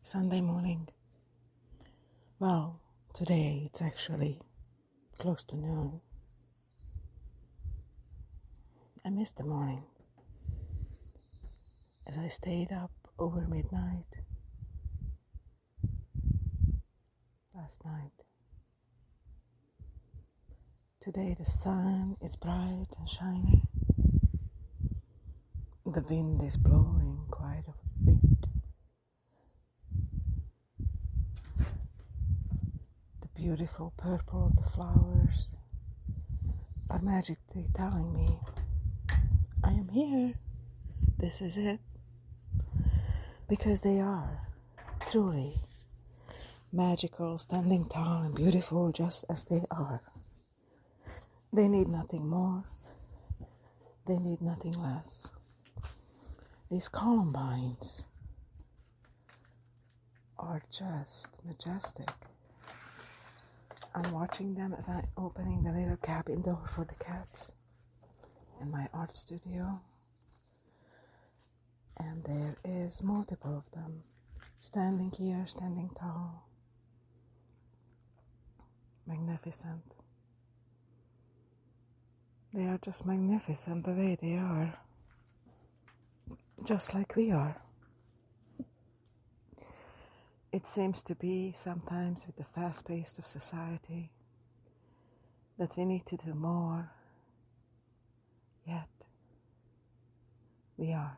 Sunday morning. Well, today it's actually close to noon. I missed the morning as I stayed up over midnight last night. Today the sun is bright and shiny. The wind is blowing quite a bit. The beautiful purple of the flowers are magically telling me, I am here. This is it. Because they are truly magical, standing tall and beautiful just as they are. They need nothing more. They need nothing less. These columbines are just majestic. I'm watching them as I'm opening the little cabin door for the cats in my art studio. And there is multiple of them, standing here, standing tall. Magnificent. They are just magnificent the way they are. Just like we are. It seems to be sometimes with the fast pace of society that we need to do more, yet we are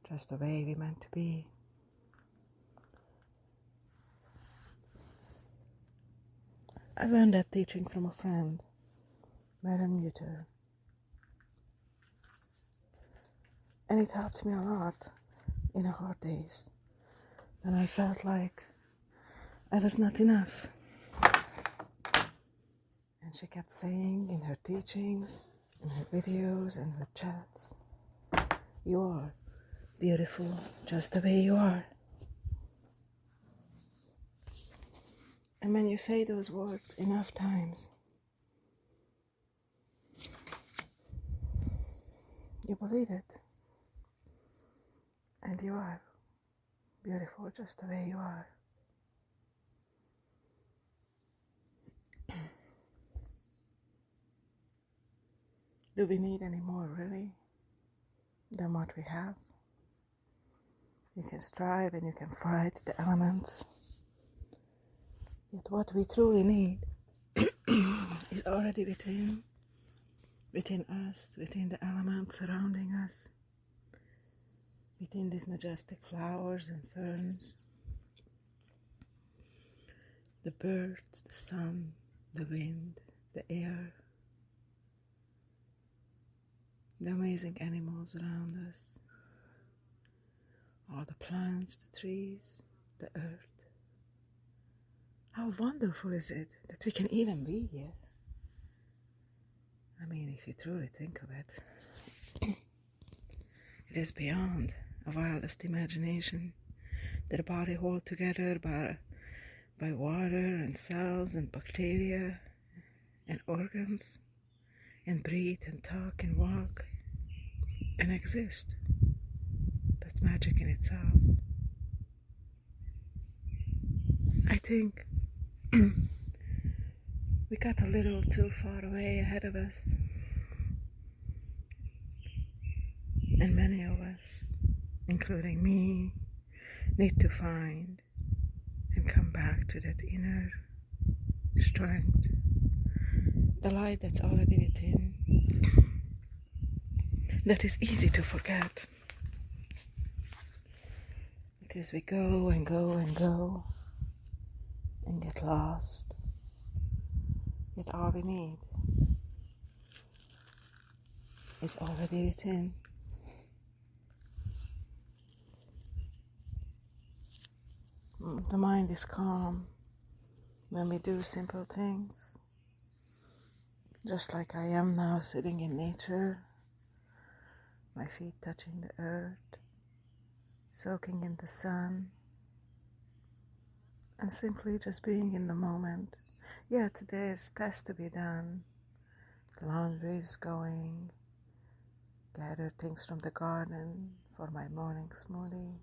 just the way we meant to be. I learned that teaching from a friend, Madam Muter, and it helped me a lot in the hard days when I felt like I was not enough. And she kept saying in her teachings, in her videos and her chats, you are beautiful just the way you are. And when you say those words enough times, you believe it. And you are beautiful just the way you are. Do we need any more, really, than what we have? You can strive and you can fight the elements. Yet what we truly need is already within us, within the elements surrounding us, within these majestic flowers and ferns, the birds, the sun, the wind, the air, the amazing animals around us, all the plants, the trees, the earth. How wonderful is it that we can even be here? I mean, if you truly think of it, it is beyond a wildest imagination that a body held together by water and cells and bacteria and organs and breathe and talk and walk and exist. That's magic in itself. I think we got a little too far away ahead of us, and many of us, including me, need to find and come back to that inner strength, the light that's already within, that is easy to forget, because we go and go and go and get lost. Yet all we need is already within. The mind is calm when we do simple things, just like I am now sitting in nature, my feet touching the earth, soaking in the sun, and simply just being in the moment. Yeah, there's tests to be done. The laundry is going, gather things from the garden for my morning smoothie.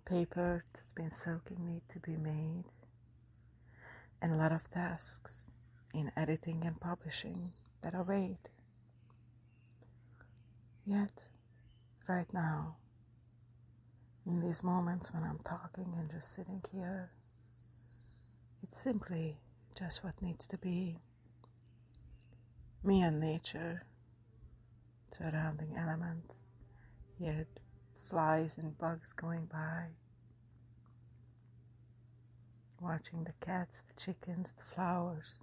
paper that's been soaking need to be made, and a lot of tasks in editing and publishing that await. Yet, right now, in these moments when I'm talking and just sitting here, it's simply just what needs to be. Me and nature, surrounding elements, yet flies and bugs going by, watching the cats, the chickens, the flowers,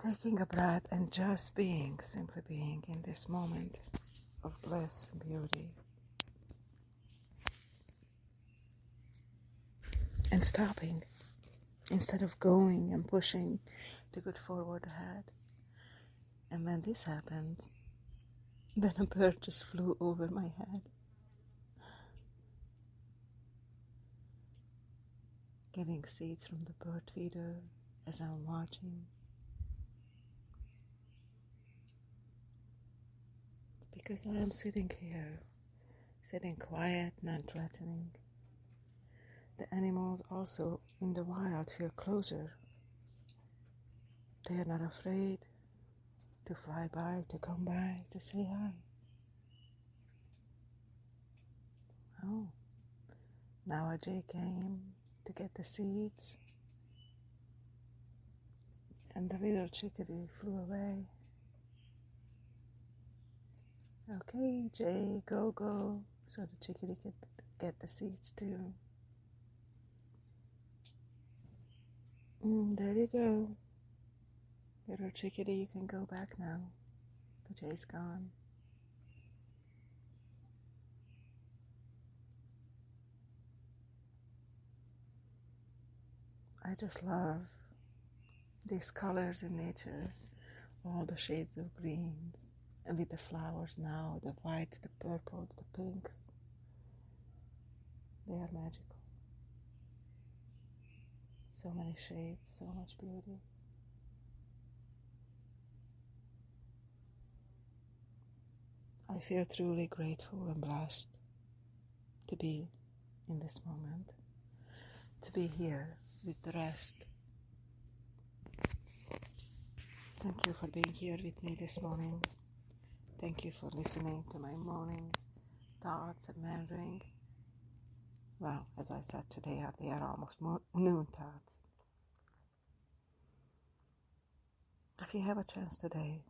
taking a breath and just being, simply being in this moment of bliss and beauty. And stopping, instead of going and pushing to go forward ahead. And when this happens, then a bird just flew over my head. Getting seeds from the bird feeder as I'm watching. Because I am sitting here, sitting quiet, non-threatening. The animals also in the wild feel closer. They are not afraid to fly by, to come by, to say hi. Oh, now a jay came to get the seeds, and the little chickadee flew away. Okay, Jay, go, go, so the chickadee could get the seeds too. There you go. Little chickadee, you can go back now. The jay's gone. I just love these colors in nature, all the shades of greens, and with the flowers now, the whites, the purples, the pinks. They are magical. So many shades, so much beauty. I feel truly grateful and blessed to be in this moment, to be here with the rest. Thank you for being here with me this morning. Thank you for listening to my morning thoughts and meandering. Well, as I said today, they are almost noon thoughts. If you have a chance today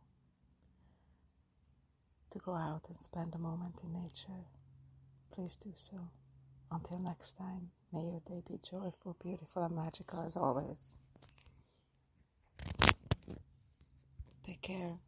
to go out and spend a moment in nature, please do so. Until next time, may your day be joyful, beautiful, and magical as always. Take care.